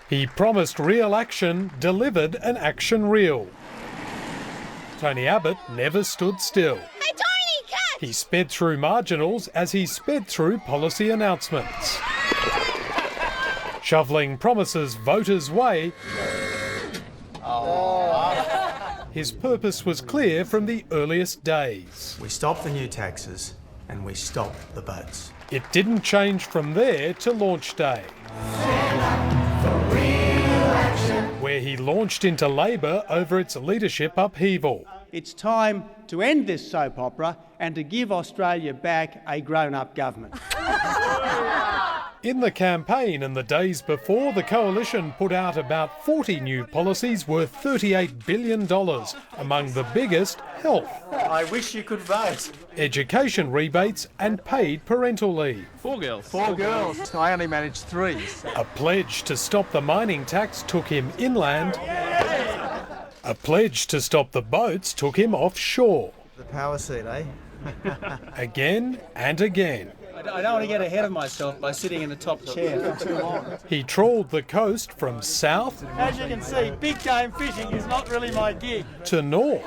He promised real action, delivered an action reel. Tony Abbott never stood still. Hey, Tony, catch! He sped through marginals as he sped through policy announcements. Shoveling promises voters' way, his purpose was clear from the earliest days. We stopped the new taxes and we stopped the boats. It didn't change from there to launch day, where he launched into Labor over its leadership upheaval. It's time to end this soap opera and to give Australia back a grown-up government. In the campaign and the days before, the Coalition put out about 40 new policies worth $38 billion, among the biggest health, I wish you could vote. education rebates and paid parental leave. Four girls. I only managed 3. A pledge to stop the mining tax took him inland. A pledge to stop the boats took him offshore. The power seat, eh? Again and again. I don't want to get ahead of myself by sitting in the top chair for too long. He trawled the coast from south As you can see, big game fishing is not really my gig. to north.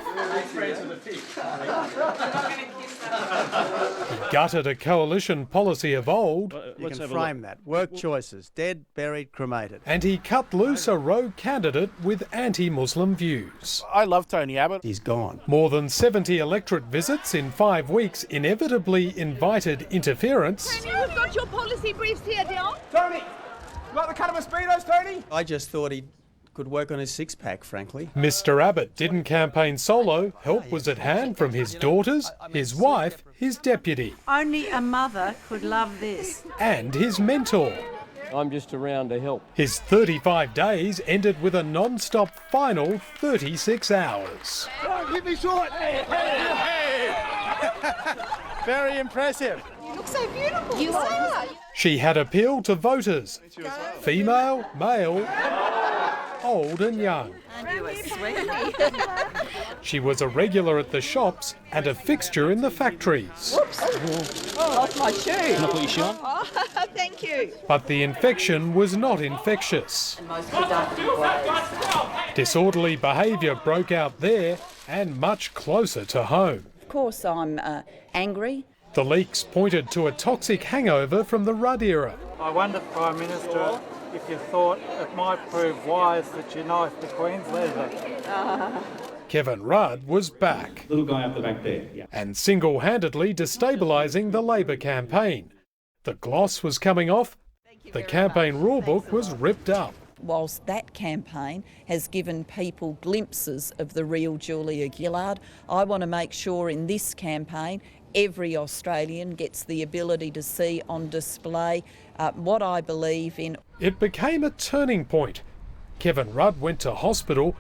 He gutted a coalition policy of old, You can frame that. Work choices, dead, buried, cremated. and he cut loose a rogue candidate with anti-Muslim views. I love Tony Abbott. He's gone. More than 70 electorate visits in 5 weeks inevitably invited interference. Tony, we've got your policy briefs here, Dion. Tony, you like the cut of mosquitoes, Tony? I just thought he could work on his six-pack, frankly. Mr. Abbott didn't campaign solo. Help was at hand from his daughters, his wife, his deputy, Only a mother could love this. and his mentor. I'm just around to help. His 35 days ended with a non-stop final 36 hours. Hit me short. Very impressive. You look so beautiful. You are. She had appealed to voters, female, male, old and young. Aren't you a sweetie? She was a regular at the shops and a fixture in the factories. Lost my shoe. Can I put your shoe on? Oh, thank you. But the infection was not infectious. Disorderly behaviour broke out there and much closer to home. Of course, I'm angry. The leaks pointed to a toxic hangover from the Rudd era. I wonder, Prime Minister, if you thought it might prove wise that you knifed the Queen's leader. Kevin Rudd was back Little guy up the back there. Yeah. and single-handedly destabilising the Labor campaign. The gloss was coming off, the campaign rulebook was ripped up. Whilst that campaign has given people glimpses of the real Julia Gillard, I want to make sure in this campaign every Australian gets the ability to see on display what I believe in. It became a turning point. Kevin Rudd went to hospital,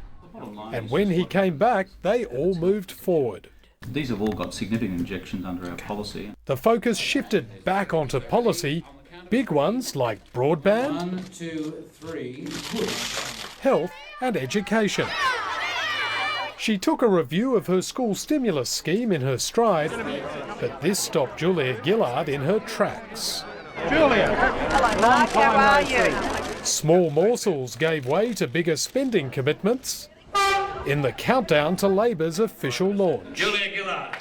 and when he came back, they all moved forward. These have all got significant injections under our policy. The focus shifted back onto policy, big ones like broadband, 1, 2, 3, push. health and education. She took a review of her school stimulus scheme in her stride, but this stopped Julia Gillard in her tracks. Julia! Hello, Mark, how are you? Small morsels gave way to bigger spending commitments in the countdown to Labor's official launch. Julia Gillard.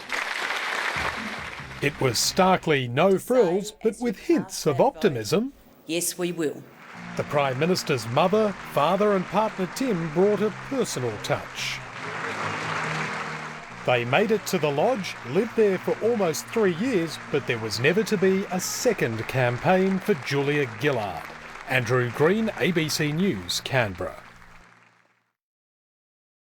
It was starkly no frills, but with hints of optimism. Yes, we will. The Prime Minister's mother, father and partner Tim brought a personal touch. They made it to the lodge, lived there for almost 3 years, but there was never to be a second campaign for Julia Gillard. Andrew Green, ABC News, Canberra.